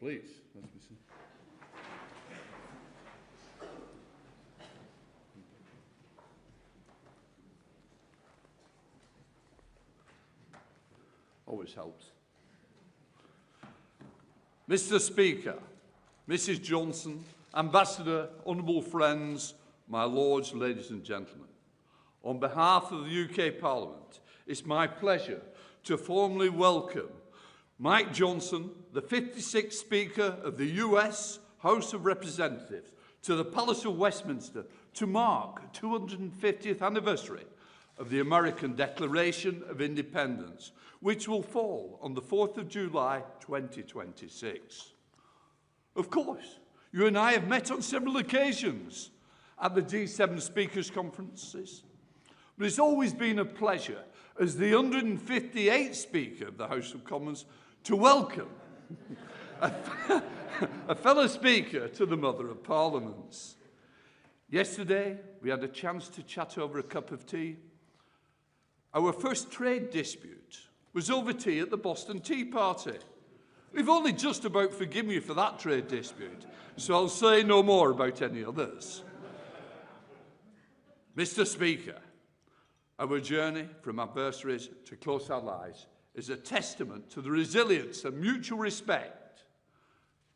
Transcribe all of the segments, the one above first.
Please, let's be seated. Always helps. Mr. Speaker, Mrs. Johnson, Ambassador, honourable friends, my lords, ladies and gentlemen, on behalf of the UK Parliament, it's my pleasure to formally welcome Mike Johnson, the 56th Speaker of the US House of Representatives, to the Palace of Westminster to mark the 250th anniversary of the American Declaration of Independence, which will fall on the 4th of July 2026. Of course, you and I have met on several occasions at the G7 Speakers' Conferences, but it's always been a pleasure as the 158th Speaker of the House of Commons to welcome a fellow Speaker to the Mother of Parliaments. Yesterday, we had a chance to chat over a cup of tea. Our first trade dispute was over tea at the Boston Tea Party. We've only just about forgiven you for that trade dispute, so I'll say no more about any others. Mr. Speaker, our journey from adversaries to close allies is a testament to the resilience and mutual respect.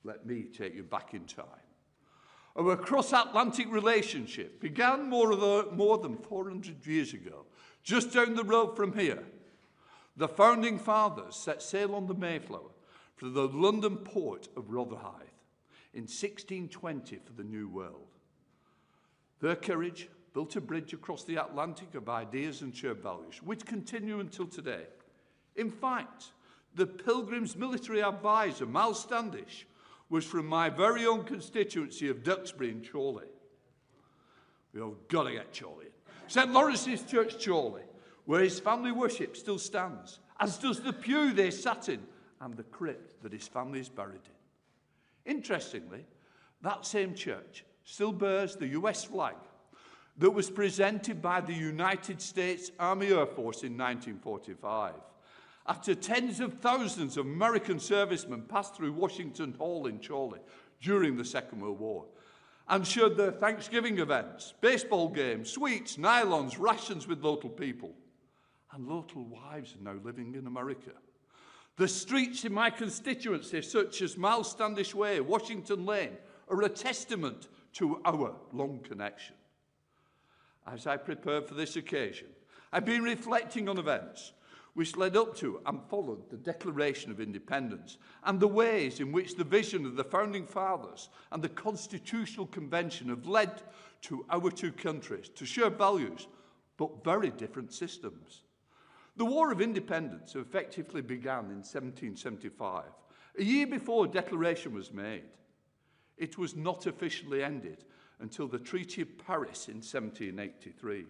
Let me take you back in time. Our cross-Atlantic relationship began more than 400 years ago, just down the road from here. The founding fathers set sail on the Mayflower for the London port of Rotherhithe in 1620 for the New World. Their courage built a bridge across the Atlantic of ideas and shared values, which continue until today. In fact, the Pilgrim's military advisor, Miles Standish, was from my very own constituency of Duxbury in Chorley. We've got to get Chorley in. St. Lawrence's Church, Chorley, where his family worship still stands, as does the pew they sat in and the crypt that his family is buried in. Interestingly, that same church still bears the US flag that was presented by the United States Army Air Force in 1945. After tens of thousands of American servicemen passed through Washington Hall in Chorley during the Second World War and shared their Thanksgiving events, baseball games, sweets, nylons, rations with local people. And local wives are now living in America. The streets in my constituency, such as Miles Standish Way, Washington Lane, are a testament to our long connection. As I prepared for this occasion, I've been reflecting on events which led up to and followed the Declaration of Independence and the ways in which the vision of the Founding Fathers and the Constitutional Convention have led to our two countries to share values, but very different systems. The War of Independence effectively began in 1775, a year before a declaration was made. It was not officially ended until the Treaty of Paris in 1783.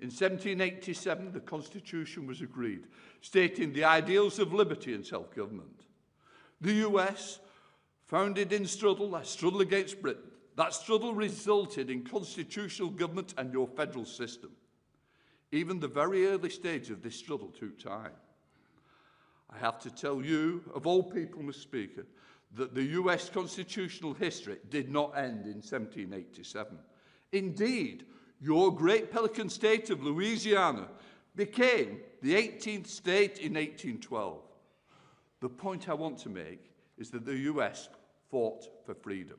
In 1787, the Constitution was agreed, stating the ideals of liberty and self-government. The US founded in struggle, a struggle against Britain. That struggle resulted in constitutional government and your federal system. Even the very early stage of this struggle took time. I have to tell you, of all people, Mr. Speaker, that the US constitutional history did not end in 1787. Indeed, your great Pelican state of Louisiana became the 18th state in 1812. The point I want to make is that the US fought for freedom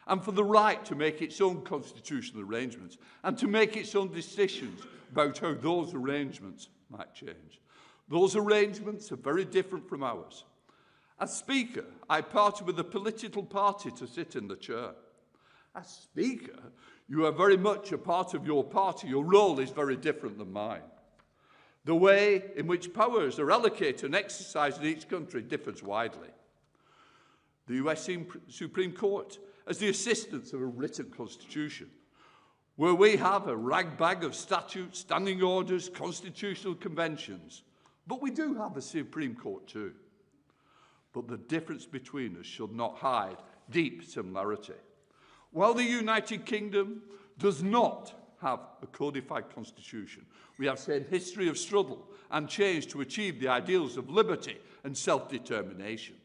and for the right to make its own constitutional arrangements and to make its own decisions about how those arrangements might change. Those arrangements are very different from ours. As Speaker, I parted with a political party to sit in the chair. As Speaker, you are very much a part of your party. Your role is very different than mine. The way in which powers are allocated and exercised in each country differs widely. The US Supreme Court has the assistance of a written constitution, where we have a ragbag of statutes, standing orders, constitutional conventions. But we do have a Supreme Court too. But the difference between us should not hide deep similarity. While the United Kingdom does not have a codified constitution, we have seen history of struggle and change to achieve the ideals of liberty and self-determination.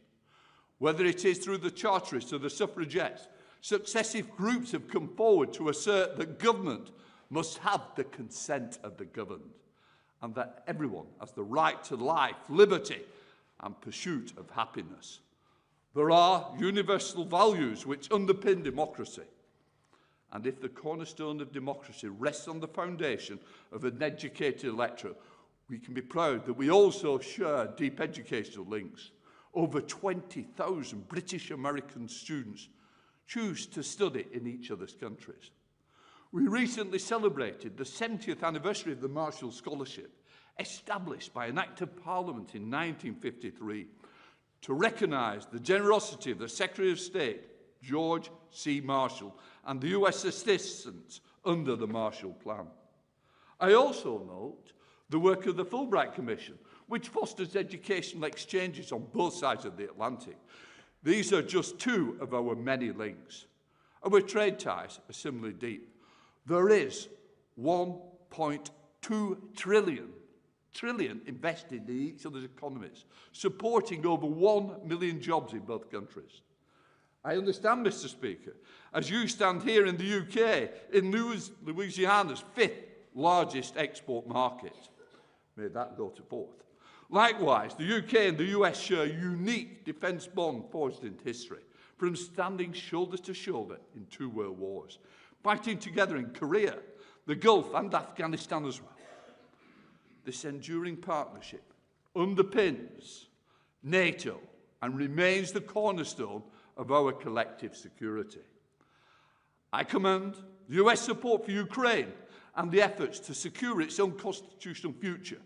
Whether it is through the Charterists or the suffragettes, successive groups have come forward to assert that government must have the consent of the governed, and that everyone has the right to life, liberty, and pursuit of happiness. There are universal values which underpin democracy. And if the cornerstone of democracy rests on the foundation of an educated electorate, we can be proud that we also share deep educational links. Over 20,000 British American students choose to study in each other's countries. We recently celebrated the 70th anniversary of the Marshall Scholarship, established by an Act of Parliament in 1953 to recognise the generosity of the Secretary of State, George C. Marshall, and the US assistance under the Marshall Plan. I also note the work of the Fulbright Commission, which fosters educational exchanges on both sides of the Atlantic. These are just two of our many links. Our trade ties are similarly deep. There is 1.2 trillion invested in each other's economies, supporting over 1 million jobs in both countries. I understand, Mr. Speaker, as you stand here in the UK, in Louisiana's 5th largest export market. May that go to 4th. Likewise, the UK and the US share a unique defence bond forged in history, from standing shoulder to shoulder in 2 world wars, fighting together in Korea, the Gulf and Afghanistan as well. This enduring partnership underpins NATO and remains the cornerstone of our collective security. I commend the US support for Ukraine and the efforts to secure its own constitutional future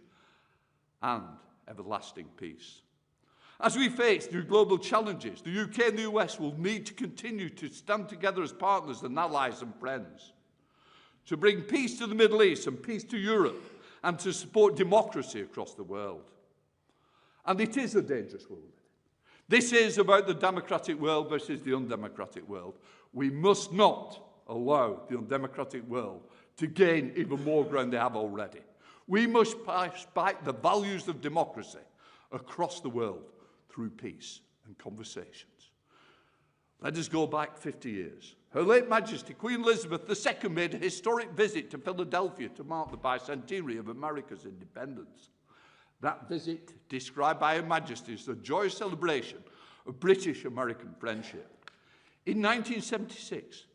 and everlasting peace. As we face new global challenges, the UK and the US will need to continue to stand together as partners and allies and friends to bring peace to the Middle East and peace to Europe and to support democracy across the world. And it is a dangerous world. This is about the democratic world versus the undemocratic world. We must not allow the undemocratic world to gain even more ground they have already. We must fight the values of democracy across the world through peace and conversations. Let us go back 50 years. Her late Majesty, Queen Elizabeth II, made a historic visit to Philadelphia to mark the bicentenary of America's independence. That visit, described by Her Majesty as a joyous celebration of British-American friendship. In 1976,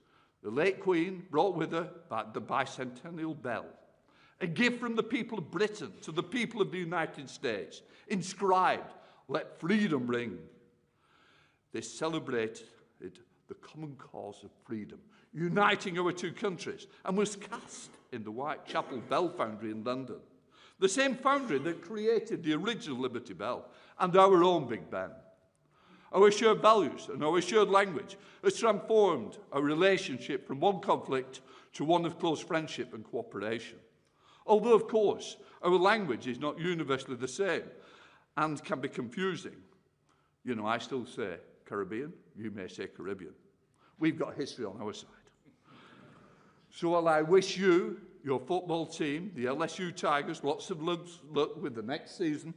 the late Queen brought with her the bicentennial bell, a gift from the people of Britain to the people of the United States, inscribed, "Let freedom ring." This celebrated the common cause of freedom, uniting our two countries, and was cast in the Whitechapel Bell Foundry in London, the same foundry that created the original Liberty Bell and our own Big Ben. Our shared values and our shared language has transformed our relationship from one conflict to one of close friendship and cooperation. Although, of course, our language is not universally the same and can be confusing. You know, I still say Caribbean, you may say Caribbean. We've got history on our side. So while I wish you, your football team, the LSU Tigers, lots of luck with the next season,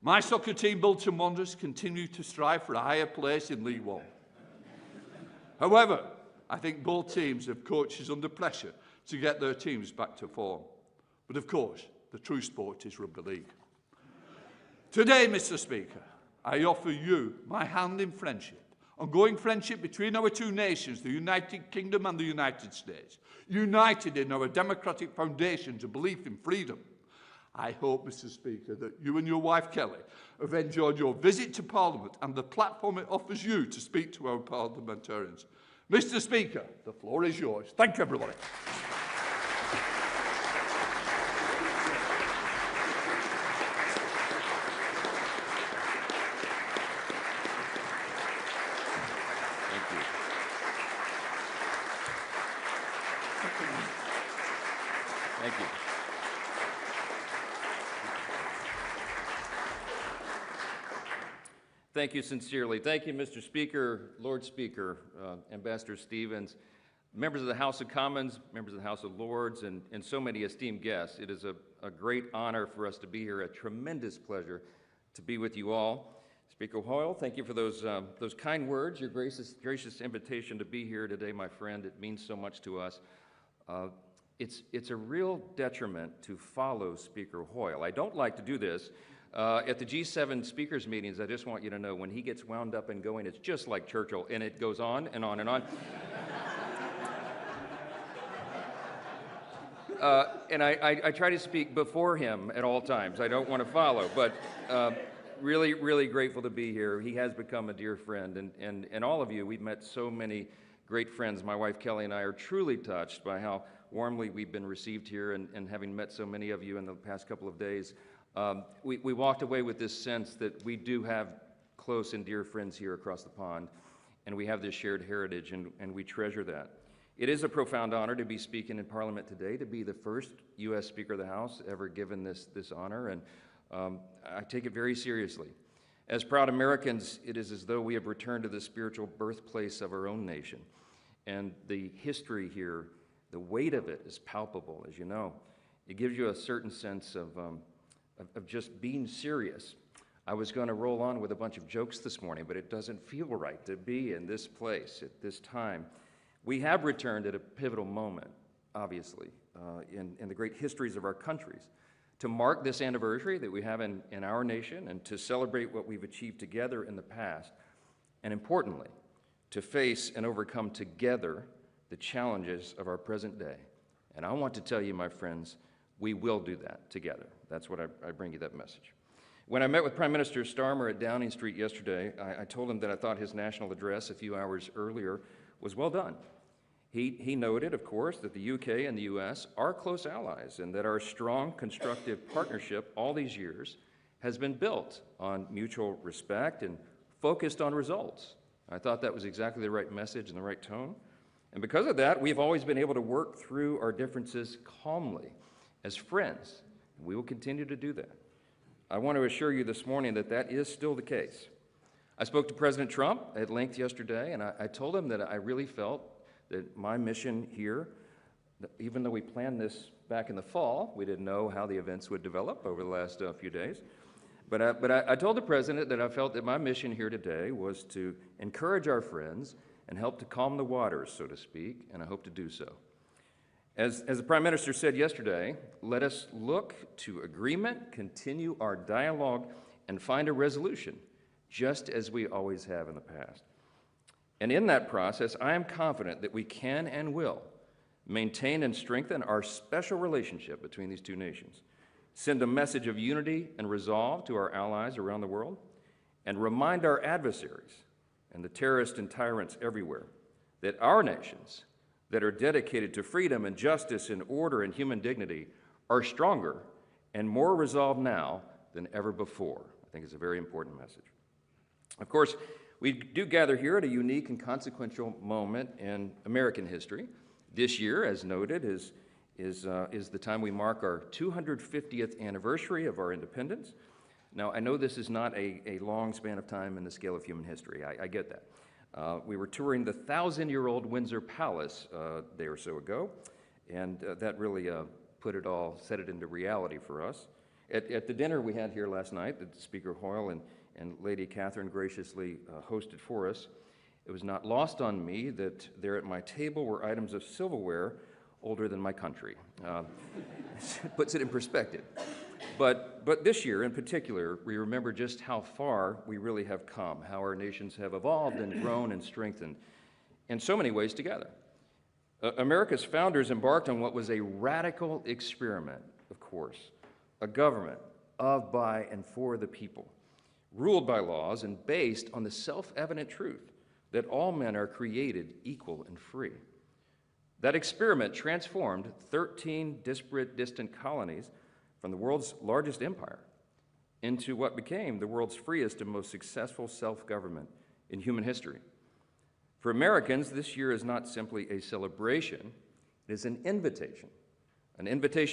my soccer team, Bolton Wanderers, continue to strive for a higher place in League One. However, I think both teams have coaches under pressure to get their teams back to form. But of course, the true sport is rugby league. Today, Mr. Speaker, I offer you my hand in friendship, ongoing friendship between our two nations, the United Kingdom and the United States, united in our democratic foundations of belief in freedom. I hope, Mr. Speaker, that you and your wife, Kelly, have enjoyed your visit to Parliament and the platform it offers you to speak to our parliamentarians. Mr. Speaker, the floor is yours. Thank you, everybody. Thank you. Thank you sincerely. Thank you, Mr. Speaker, Lord Speaker, Ambassador Stevens, members of the House of Commons, members of the House of Lords, and so many esteemed guests. It is a great honor for us to be here, a tremendous pleasure to be with you all. Speaker Hoyle, thank you for those kind words, your gracious invitation to be here today, my friend. It means so much to us. It's a real detriment to follow Speaker Hoyle. I don't like to do this. At the G7 speakers meetings, I just want you to know, when he gets wound up and going, it's just like Churchill, and it goes on and on and on. And I try to speak before him at all times. I don't want to follow, but really, really grateful to be here. He has become a dear friend, and all of you, we've met so many great friends. My wife Kelly and I are truly touched by how warmly we've been received here, and having met so many of you in the past couple of days, we walked away with this sense that we do have close and dear friends here across the pond, and we have this shared heritage, and we treasure that. It is a profound honor to be speaking in Parliament today, to be the first U.S. Speaker of the House ever given this honor, and I take it very seriously. As proud Americans, it is as though we have returned to the spiritual birthplace of our own nation, and the history here, the weight of it is palpable, as you know. It gives you a certain sense of just being serious. I was going to roll on with a bunch of jokes this morning, but it doesn't feel right to be in this place at this time. We have returned at a pivotal moment, obviously, in the great histories of our countries, to mark this anniversary that we have in our nation and to celebrate what we've achieved together in the past, and importantly, to face and overcome together the challenges of our present day. And I want to tell you, my friends, we will do that together. That's what I bring you that message. When I met with Prime Minister Starmer at Downing Street yesterday, I told him that I thought his national address a few hours earlier was well done. He noted, of course, that the UK and the US are close allies, and that our strong, constructive partnership all these years has been built on mutual respect and focused on results. I thought that was exactly the right message and the right tone. And because of that, we've always been able to work through our differences calmly as friends. We will continue to do that. I want to assure you this morning that that is still the case. I spoke to President Trump at length yesterday, and I told him that I really felt that my mission here, even though we planned this back in the fall, we didn't know how the events would develop over the last few days, but I told the President that I felt that my mission here today was to encourage our friends and help to calm the waters, so to speak, and I hope to do so. As the Prime Minister said yesterday, let us look to agreement, continue our dialogue, and find a resolution, just as we always have in the past. And in that process, I am confident that we can and will maintain and strengthen our special relationship between these two nations, send a message of unity and resolve to our allies around the world, and remind our adversaries and the terrorists and tyrants everywhere that our nations that are dedicated to freedom and justice and order and human dignity are stronger and more resolved now than ever before. I think it's a very important message. Of course, we do gather here at a unique and consequential moment in American history. This year, as noted, is the time we mark our 250th anniversary of our independence. Now, I know this is not a long span of time in the scale of human history. I get that. We were touring the 1,000-year-old Windsor Palace a day or so ago, and that really set it into reality for us. At the dinner we had here last night that Speaker Hoyle and Lady Catherine graciously hosted for us, it was not lost on me that there at my table were items of silverware older than my country. Puts it in perspective. But this year in particular, we remember just how far we really have come, how our nations have evolved and grown and strengthened in so many ways together. America's founders embarked on what was a radical experiment, of course, a government of, by, and for the people, ruled by laws and based on the self-evident truth that all men are created equal and free. That experiment transformed 13 disparate, distant colonies from the world's largest empire into what became the world's freest and most successful self-government in human history. For Americans, this year is not simply a celebration, it is an invitation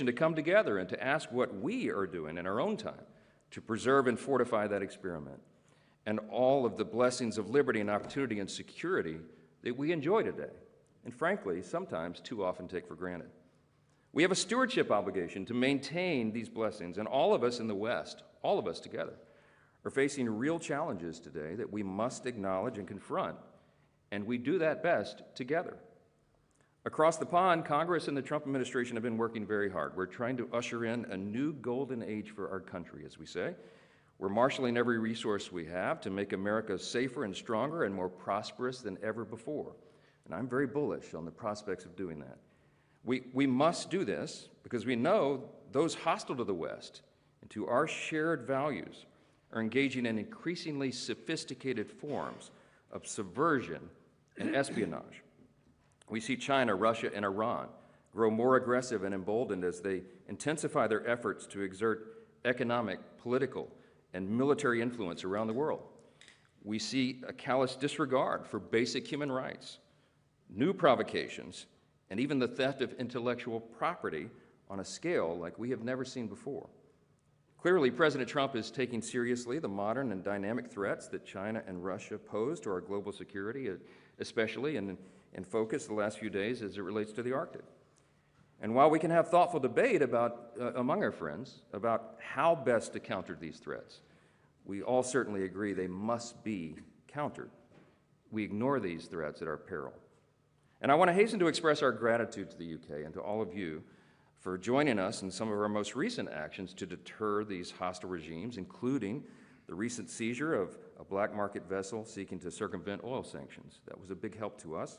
to come together and to ask what we are doing in our own time to preserve and fortify that experiment and all of the blessings of liberty and opportunity and security that we enjoy today, and frankly, sometimes too often take for granted. We have a stewardship obligation to maintain these blessings, and all of us in the West, all of us together, are facing real challenges today that we must acknowledge and confront, and we do that best together. Across the pond, Congress and the Trump administration have been working very hard. We're trying to usher in a new golden age for our country, as we say. We're marshaling every resource we have to make America safer and stronger and more prosperous than ever before. And I'm very bullish on the prospects of doing that. We must do this because we know those hostile to the West and to our shared values are engaging in increasingly sophisticated forms of subversion and espionage. We see China, Russia, and Iran grow more aggressive and emboldened as they intensify their efforts to exert economic, political, and military influence around the world. We see a callous disregard for basic human rights, new provocations, and even the theft of intellectual property on a scale like we have never seen before. Clearly, President Trump is taking seriously the modern and dynamic threats that China and Russia pose to our global security, especially in focus the last few days as it relates to the Arctic. And while we can have thoughtful debate among our friends about how best to counter these threats, we all certainly agree they must be countered. We ignore these threats at our peril. And I want to hasten to express our gratitude to the UK and to all of you for joining us in some of our most recent actions to deter these hostile regimes, including the recent seizure of a black market vessel seeking to circumvent oil sanctions. That was a big help to us.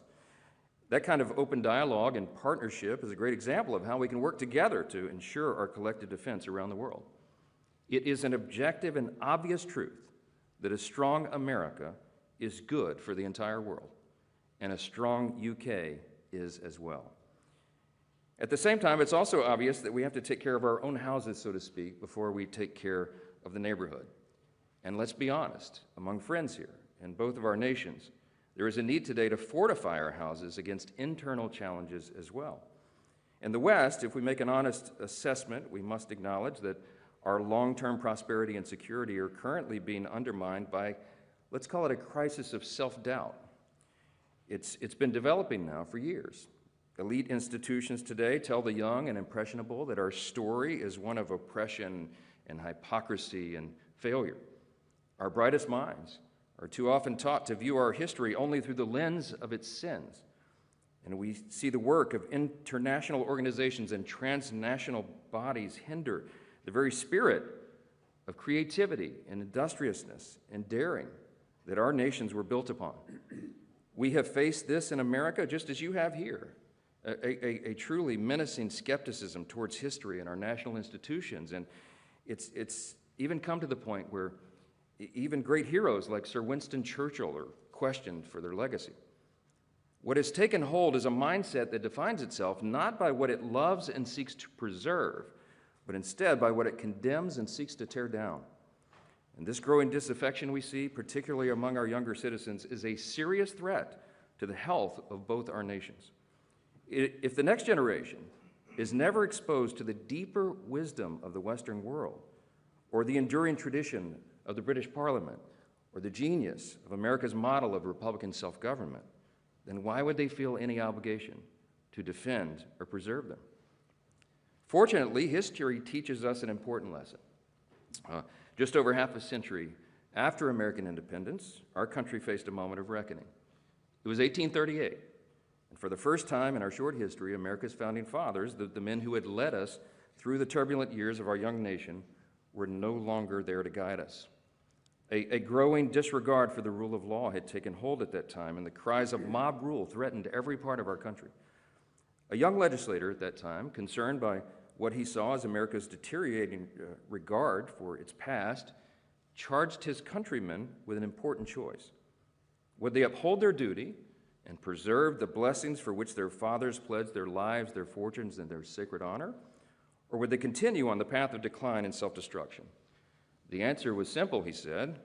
That kind of open dialogue and partnership is a great example of how we can work together to ensure our collective defense around the world. It is an objective and obvious truth that a strong America is good for the entire world, and a strong UK is as well. At the same time, it's also obvious that we have to take care of our own houses, so to speak, before we take care of the neighborhood. And let's be honest, among friends here, in both of our nations, there is a need today to fortify our houses against internal challenges as well. In the West, if we make an honest assessment, we must acknowledge that our long-term prosperity and security are currently being undermined by, let's call it a crisis of self-doubt. It's been developing now for years. Elite institutions today tell the young and impressionable that our story is one of oppression and hypocrisy and failure. Our brightest minds are too often taught to view our history only through the lens of its sins. And we see the work of international organizations and transnational bodies hinder the very spirit of creativity and industriousness and daring that our nations were built upon. We have faced this in America just as you have here, a truly menacing skepticism towards history and our national institutions. And it's even come to the point where even great heroes like Sir Winston Churchill are questioned for their legacy. What has taken hold is a mindset that defines itself not by what it loves and seeks to preserve, but instead by what it condemns and seeks to tear down. And this growing disaffection we see, particularly among our younger citizens, is a serious threat to the health of both our nations. If the next generation is never exposed to the deeper wisdom of the Western world, or the enduring tradition of the British Parliament, or the genius of America's model of Republican self-government, then why would they feel any obligation to defend or preserve them? Fortunately, history teaches us an important lesson. Just over half a century after American independence, our country faced a moment of reckoning. It was 1838, and for the first time in our short history, America's founding fathers, the men who had led us through the turbulent years of our young nation, were no longer there to guide us. A growing disregard for the rule of law had taken hold at that time, and the cries of mob rule threatened every part of our country. A young legislator at that time, concerned by what he saw as America's deteriorating regard for its past, charged his countrymen with an important choice. Would they uphold their duty and preserve the blessings for which their fathers pledged their lives, their fortunes, and their sacred honor? Or would they continue on the path of decline and self-destruction? The answer was simple, he said.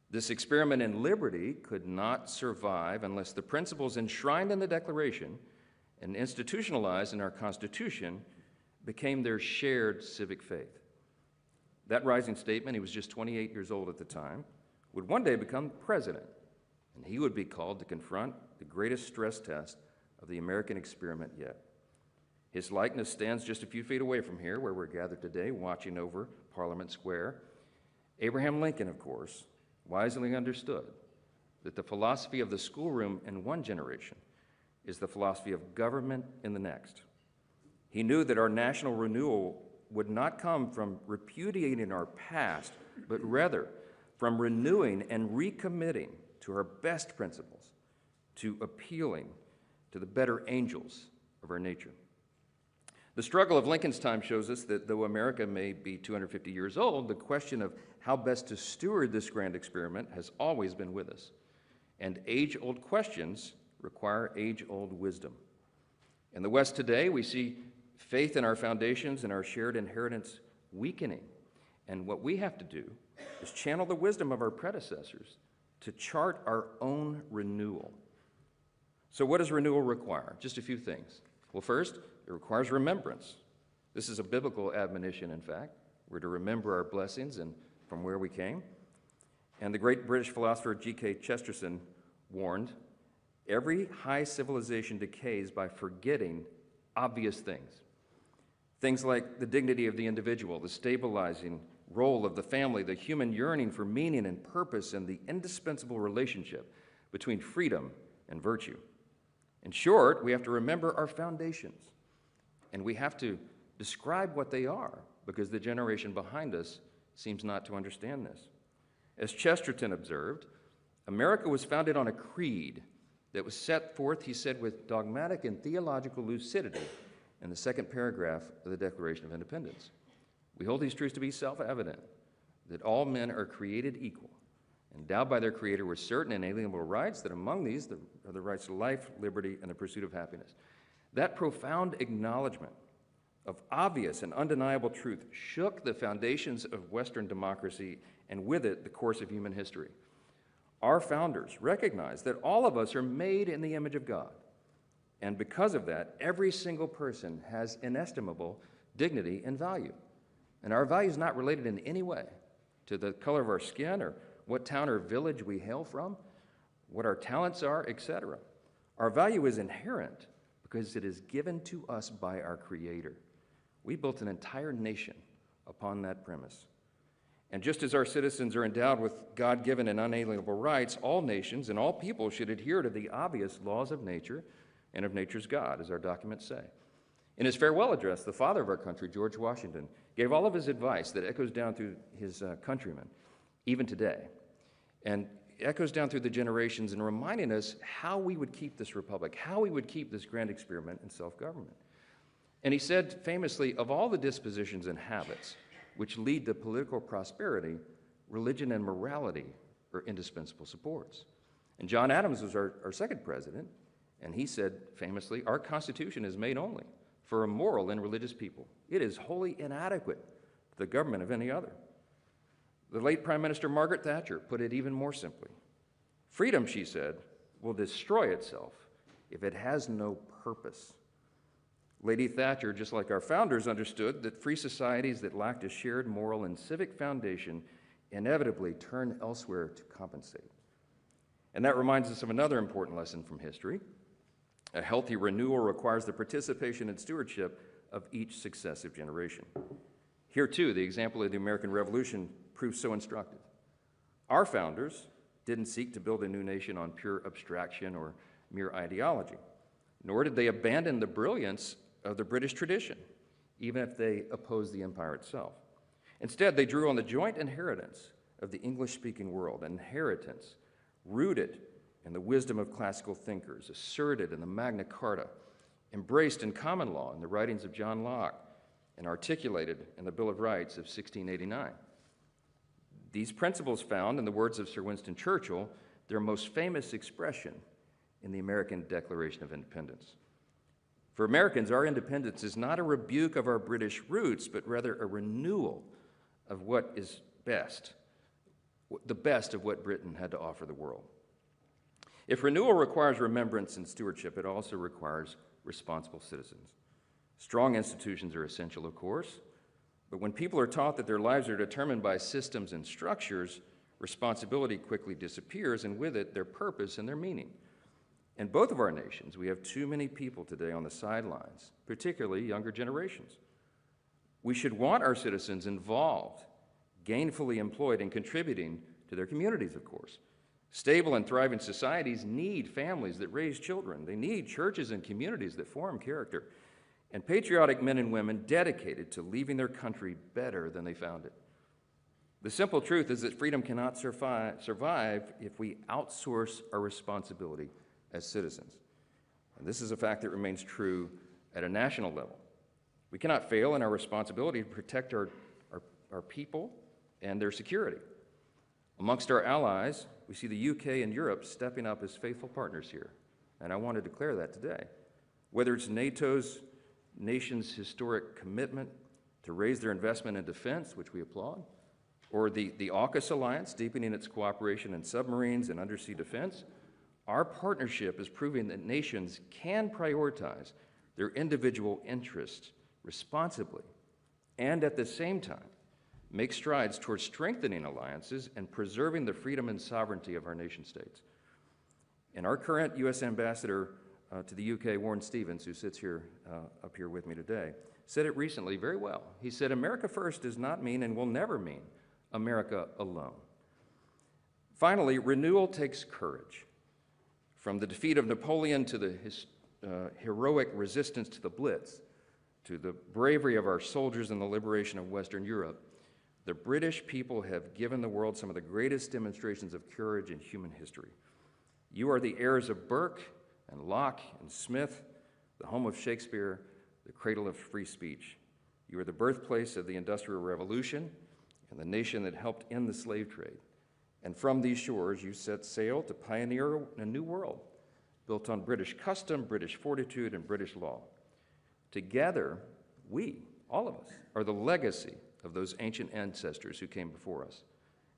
This experiment in liberty could not survive unless the principles enshrined in the Declaration and institutionalized in our Constitution became their shared civic faith. That rising statement, he was just 28 years old at the time, would one day become president, and he would be called to confront the greatest stress test of the American experiment yet. His likeness stands just a few feet away from here, where we're gathered today, watching over Parliament Square. Abraham Lincoln, of course, wisely understood that the philosophy of the schoolroom in one generation is the philosophy of government in the next. He knew that our national renewal would not come from repudiating our past, but rather from renewing and recommitting to our best principles, to appealing to the better angels of our nature. The struggle of Lincoln's time shows us that though America may be 250 years old, the question of how best to steward this grand experiment has always been with us. And age-old questions require age-old wisdom. In the West today, we see faith in our foundations and our shared inheritance weakening. And what we have to do is channel the wisdom of our predecessors to chart our own renewal. So what does renewal require? Just a few things. Well, first, it requires remembrance. This is a biblical admonition, in fact. We're to remember our blessings and from where we came. And the great British philosopher G.K. Chesterton warned, every high civilization decays by forgetting obvious things. Things like the dignity of the individual, the stabilizing role of the family, the human yearning for meaning and purpose, and the indispensable relationship between freedom and virtue. In short, we have to remember our foundations, and we have to describe what they are, because the generation behind us seems not to understand this. As Chesterton observed, America was founded on a creed that was set forth, he said, with dogmatic and theological lucidity in the second paragraph of the Declaration of Independence. We hold these truths to be self-evident, that all men are created equal, endowed by their Creator with certain inalienable rights, that among these are the rights to life, liberty, and the pursuit of happiness. That profound acknowledgement of obvious and undeniable truth shook the foundations of Western democracy and with it the course of human history. Our founders recognized that all of us are made in the image of God, and because of that, every single person has inestimable dignity and value. And our value is not related in any way to the color of our skin or what town or village we hail from, what our talents are, etc. Our value is inherent because it is given to us by our Creator. We built an entire nation upon that premise. And just as our citizens are endowed with God-given and unalienable rights, all nations and all people should adhere to the obvious laws of nature and of nature's God, as our documents say. In his farewell address, the father of our country, George Washington, gave all of his advice that echoes down through his countrymen, even today, and echoes down through the generations in reminding us how we would keep this republic, how we would keep this grand experiment in self-government. And he said famously, of all the dispositions and habits which lead to political prosperity, religion and morality are indispensable supports. And John Adams was our second president, and he said famously, our Constitution is made only for a moral and religious people. It is wholly inadequate to the government of any other. The late Prime Minister Margaret Thatcher put it even more simply. Freedom, she said, will destroy itself if it has no purpose. Lady Thatcher, just like our founders, understood that free societies that lacked a shared moral and civic foundation inevitably turn elsewhere to compensate. And that reminds us of another important lesson from history. A healthy renewal requires the participation and stewardship of each successive generation. Here, too, the example of the American Revolution proves so instructive. Our founders didn't seek to build a new nation on pure abstraction or mere ideology, nor did they abandon the brilliance of the British tradition, even if they opposed the empire itself. Instead, they drew on the joint inheritance of the English-speaking world, an inheritance rooted in the wisdom of classical thinkers, asserted in the Magna Carta, embraced in common law in the writings of John Locke, and articulated in the Bill of Rights of 1689. These principles found, in the words of Sir Winston Churchill, their most famous expression in the American Declaration of Independence. For Americans, our independence is not a rebuke of our British roots, but rather a renewal of what is best, the best of what Britain had to offer the world. If renewal requires remembrance and stewardship, it also requires responsible citizens. Strong institutions are essential, of course, but when people are taught that their lives are determined by systems and structures, responsibility quickly disappears, and with it, their purpose and their meaning. In both of our nations, we have too many people today on the sidelines, particularly younger generations. We should want our citizens involved, gainfully employed and contributing to their communities, of course. Stable and thriving societies need families that raise children. They need churches and communities that form character, and patriotic men and women dedicated to leaving their country better than they found it. The simple truth is that freedom cannot survive if we outsource our responsibility as citizens. And this is a fact that remains true at a national level. We cannot fail in our responsibility to protect our people and their security. Amongst our allies, we see the UK and Europe stepping up as faithful partners here, and I want to declare that today. Whether it's NATO's nation's historic commitment to raise their investment in defense, which we applaud, or the AUKUS alliance deepening its cooperation in submarines and undersea defense, our partnership is proving that nations can prioritize their individual interests responsibly and at the same time make strides towards strengthening alliances and preserving the freedom and sovereignty of our nation states. And our current U.S. ambassador to the UK, Warren Stevens, who sits here up here with me today, said it recently very well. He said, "America first does not mean and will never mean America alone." Finally, renewal takes courage. From the defeat of Napoleon to the heroic resistance to the Blitz, to the bravery of our soldiers in the liberation of Western Europe, the British people have given the world some of the greatest demonstrations of courage in human history. You are the heirs of Burke and Locke and Smith, the home of Shakespeare, the cradle of free speech. You are the birthplace of the Industrial Revolution and the nation that helped end the slave trade. And from these shores, you set sail to pioneer a new world built on British custom, British fortitude, and British law. Together, we, all of us, are the legacy of those ancient ancestors who came before us.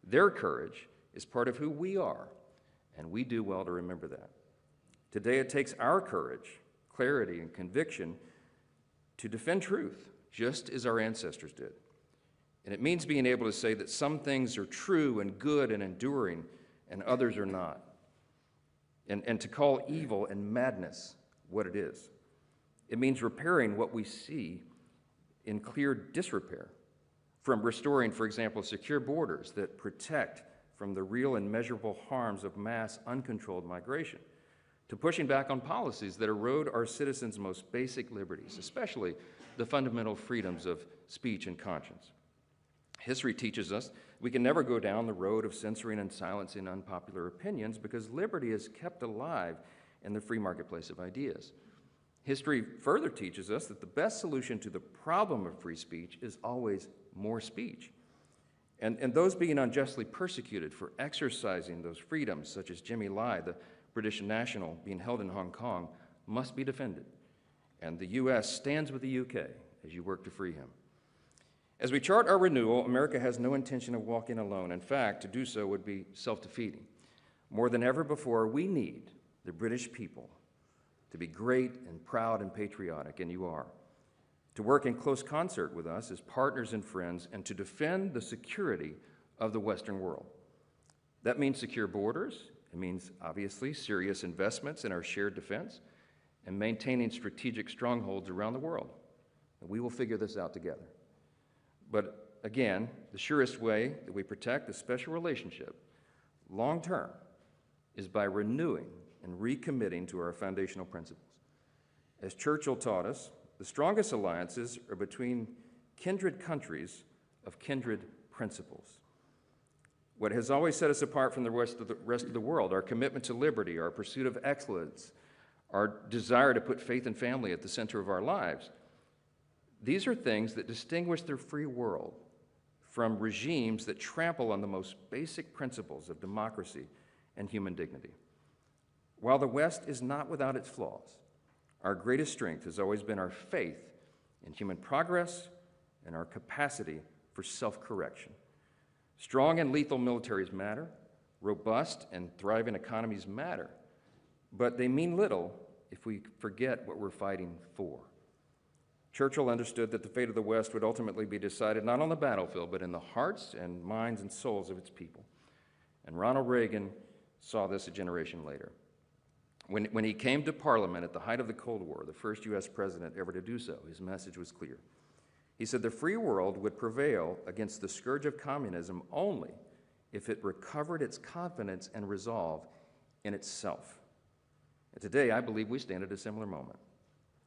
Their courage is part of who we are, and we do well to remember that. Today, it takes our courage, clarity, and conviction to defend truth, just as our ancestors did. And it means being able to say that some things are true and good and enduring, and others are not. And to call evil and madness what it is. It means repairing what we see in clear disrepair, from restoring, for example, secure borders that protect from the real and measurable harms of mass uncontrolled migration, to pushing back on policies that erode our citizens' most basic liberties, especially the fundamental freedoms of speech and conscience. History teaches us we can never go down the road of censoring and silencing unpopular opinions because liberty is kept alive in the free marketplace of ideas. History further teaches us that the best solution to the problem of free speech is always more speech. And those being unjustly persecuted for exercising those freedoms, such as Jimmy Lai, the British national being held in Hong Kong, must be defended. And the U.S. stands with the UK as you work to free him. As we chart our renewal, America has no intention of walking alone. In fact, to do so would be self-defeating. More than ever before, we need the British people to be great and proud and patriotic, and you are. To work in close concert with us as partners and friends, and to defend the security of the Western world. That means secure borders. It means, obviously, serious investments in our shared defense and maintaining strategic strongholds around the world. And we will figure this out together. But again, the surest way that we protect a special relationship long-term is by renewing and recommitting to our foundational principles. As Churchill taught us, the strongest alliances are between kindred countries of kindred principles. What has always set us apart from the rest of the world, our commitment to liberty, our pursuit of excellence, our desire to put faith and family at the center of our lives, these are things that distinguish the free world from regimes that trample on the most basic principles of democracy and human dignity. While the West is not without its flaws, our greatest strength has always been our faith in human progress and our capacity for self-correction. Strong and lethal militaries matter, robust and thriving economies matter, but they mean little if we forget what we're fighting for. Churchill understood that the fate of the West would ultimately be decided not on the battlefield, but in the hearts and minds and souls of its people. And Ronald Reagan saw this a generation later. When he came to Parliament at the height of the Cold War, the first U.S. president ever to do so, his message was clear. He said the free world would prevail against the scourge of communism only if it recovered its confidence and resolve in itself. And today, I believe we stand at a similar moment.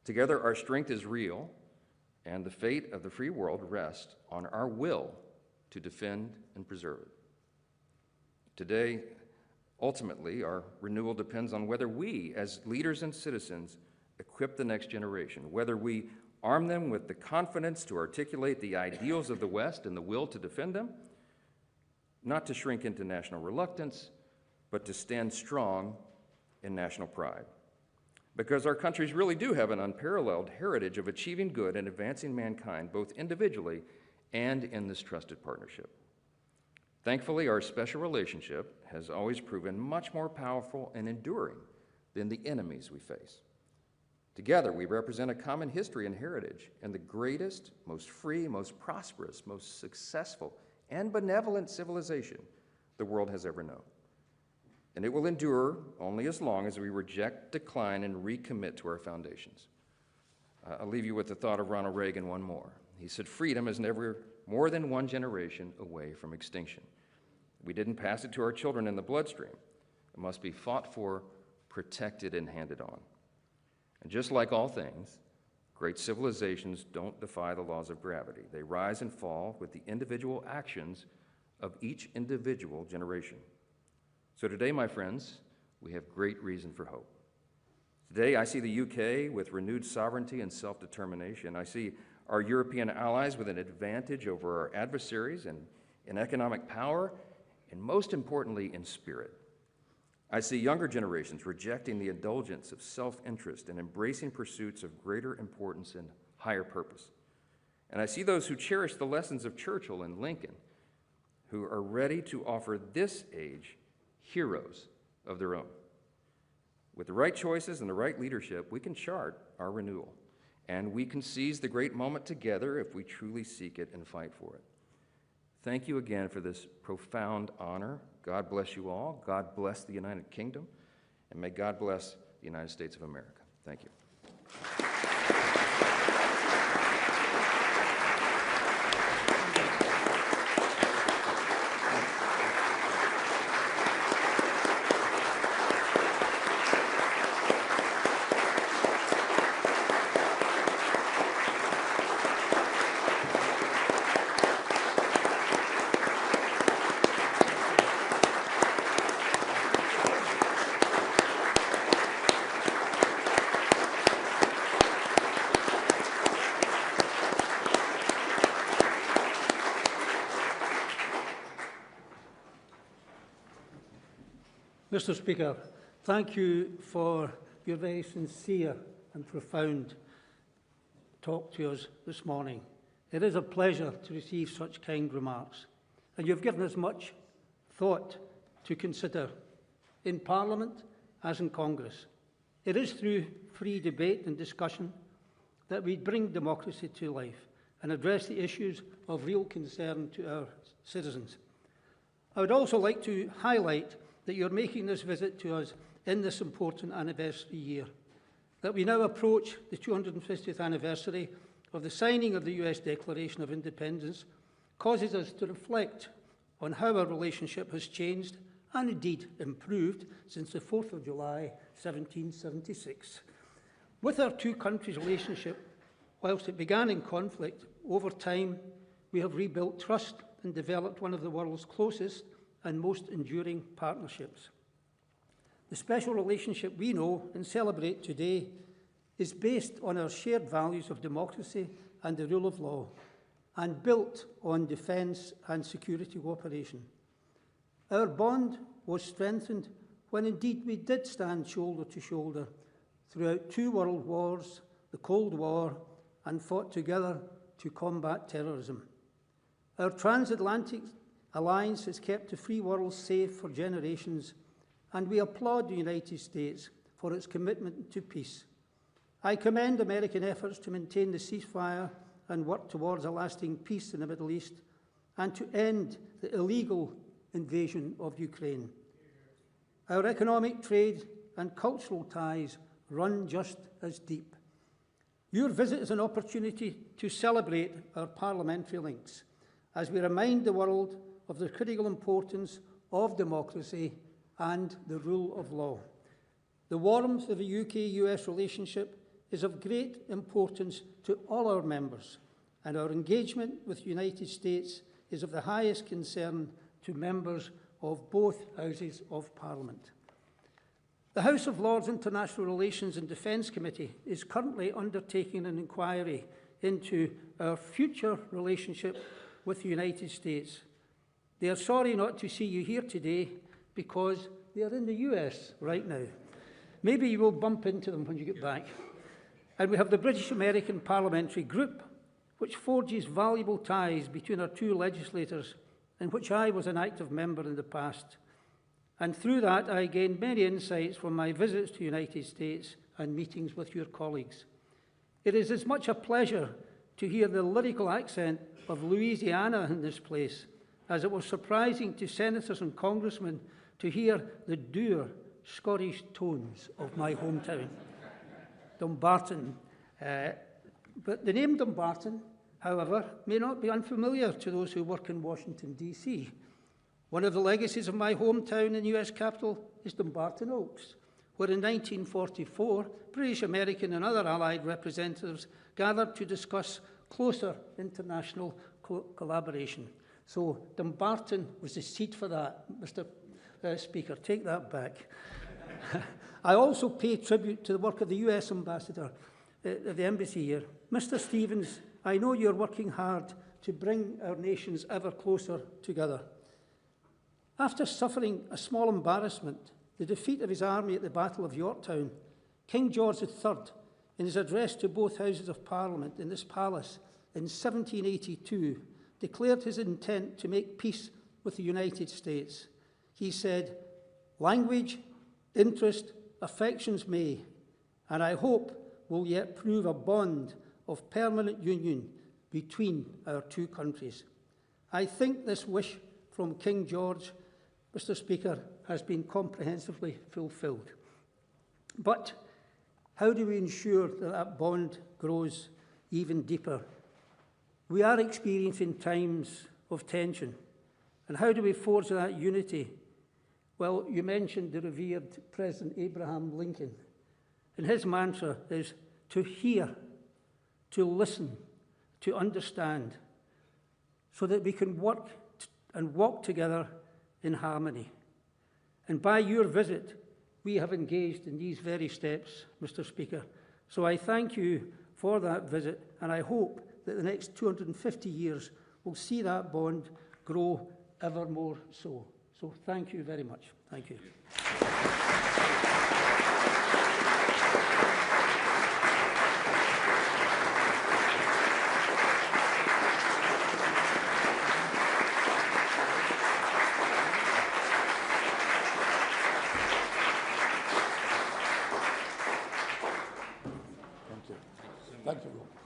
Together, our strength is real, and the fate of the free world rests on our will to defend and preserve it. Today, ultimately, our renewal depends on whether we, as leaders and citizens, equip the next generation, whether we arm them with the confidence to articulate the ideals of the West and the will to defend them, not to shrink into national reluctance, but to stand strong in national pride. Because our countries really do have an unparalleled heritage of achieving good and advancing mankind, both individually and in this trusted partnership. Thankfully, our special relationship has always proven much more powerful and enduring than the enemies we face. Together, we represent a common history and heritage, and the greatest, most free, most prosperous, most successful, and benevolent civilization the world has ever known. And it will endure only as long as we reject, decline, and recommit to our foundations. I'll leave you with the thought of Ronald Reagan one more. He said, freedom is never more than one generation away from extinction. We didn't pass it to our children in the bloodstream. It must be fought for, protected, and handed on. And just like all things, great civilizations don't defy the laws of gravity. They rise and fall with the individual actions of each individual generation. So today, my friends, we have great reason for hope. Today, I see the UK with renewed sovereignty and self-determination. I see our European allies with an advantage over our adversaries in economic power, and most importantly, in spirit. I see younger generations rejecting the indulgence of self-interest and embracing pursuits of greater importance and higher purpose. And I see those who cherish the lessons of Churchill and Lincoln, who are ready to offer this age heroes of their own. With the right choices and the right leadership, we can chart our renewal, and we can seize the great moment together if we truly seek it and fight for it. Thank you again for this profound honor. God bless you all. God bless the United Kingdom, and may God bless the United States of America. Thank you. Mr. Speaker, thank you for your very sincere and profound talk to us this morning. It is a pleasure to receive such kind remarks, and you've given us much thought to consider in Parliament as in Congress. It is through free debate and discussion that we bring democracy to life and address the issues of real concern to our citizens. I would also like to highlight that you're making this visit to us in this important anniversary year, that we now approach the 250th anniversary of the signing of the US Declaration of Independence, causes us to reflect on how our relationship has changed and indeed improved since the 4th of July 1776. With our two countries' relationship, whilst it began in conflict, over time we have rebuilt trust and developed one of the world's closest and most enduring partnerships. The special relationship we know and celebrate today is based on our shared values of democracy and the rule of law, and built on defence and security cooperation. Our bond was strengthened when indeed we did stand shoulder to shoulder throughout two world wars, the Cold War, and fought together to combat terrorism. Our transatlantic alliance has kept the free world safe for generations, and we applaud the United States for its commitment to peace. I commend American efforts to maintain the ceasefire and work towards a lasting peace in the Middle East, and to end the illegal invasion of Ukraine. Our economic, trade, and cultural ties run just as deep. Your visit is an opportunity to celebrate our parliamentary links as we remind the world of the critical importance of democracy and the rule of law. The warmth of a UK-US relationship is of great importance to all our members, and our engagement with the United States is of the highest concern to members of both Houses of Parliament. The House of Lords International Relations and Defence Committee is currently undertaking an inquiry into our future relationship with the United States. They are sorry not to see you here today because they are in the US right now. Maybe you will bump into them when you get back. And we have the British-American Parliamentary Group, which forges valuable ties between our two legislators, in which I was an active member in the past. And through that, I gained many insights from my visits to the United States and meetings with your colleagues. It is as much a pleasure to hear the lyrical accent of Louisiana in this place as it was surprising to senators and congressmen to hear the dour Scottish tones of my hometown, Dumbarton. But the name Dumbarton, however, may not be unfamiliar to those who work in Washington, D.C. One of the legacies of my hometown in the US capital is Dumbarton Oaks, where in 1944, British, American and other Allied representatives gathered to discuss closer international collaboration. So Dumbarton was the seat for that, Mr. Speaker. Take that back. I also pay tribute to the work of the US Ambassador at the embassy here. Mr. Stevens, I know you're working hard to bring our nations ever closer together. After suffering a small embarrassment, the defeat of his army at the Battle of Yorktown, King George III, in his address to both Houses of Parliament in this palace in 1782, declared his intent to make peace with the United States. He said, "Language, interest, affections may, and I hope will yet prove a bond of permanent union between our two countries." I think this wish from King George, Mr. Speaker, has been comprehensively fulfilled. But how do we ensure that that bond grows even deeper? We are experiencing times of tension. And how do we forge that unity? Well, you mentioned the revered President Abraham Lincoln. And his mantra is to hear, to listen, to understand, so that we can work and walk together in harmony. And by your visit, we have engaged in these very steps, Mr. Speaker. So I thank you for that visit, and I hope that the next 250 years will see that bond grow ever more so. So thank you very much. Thank you. Thank you, Rob.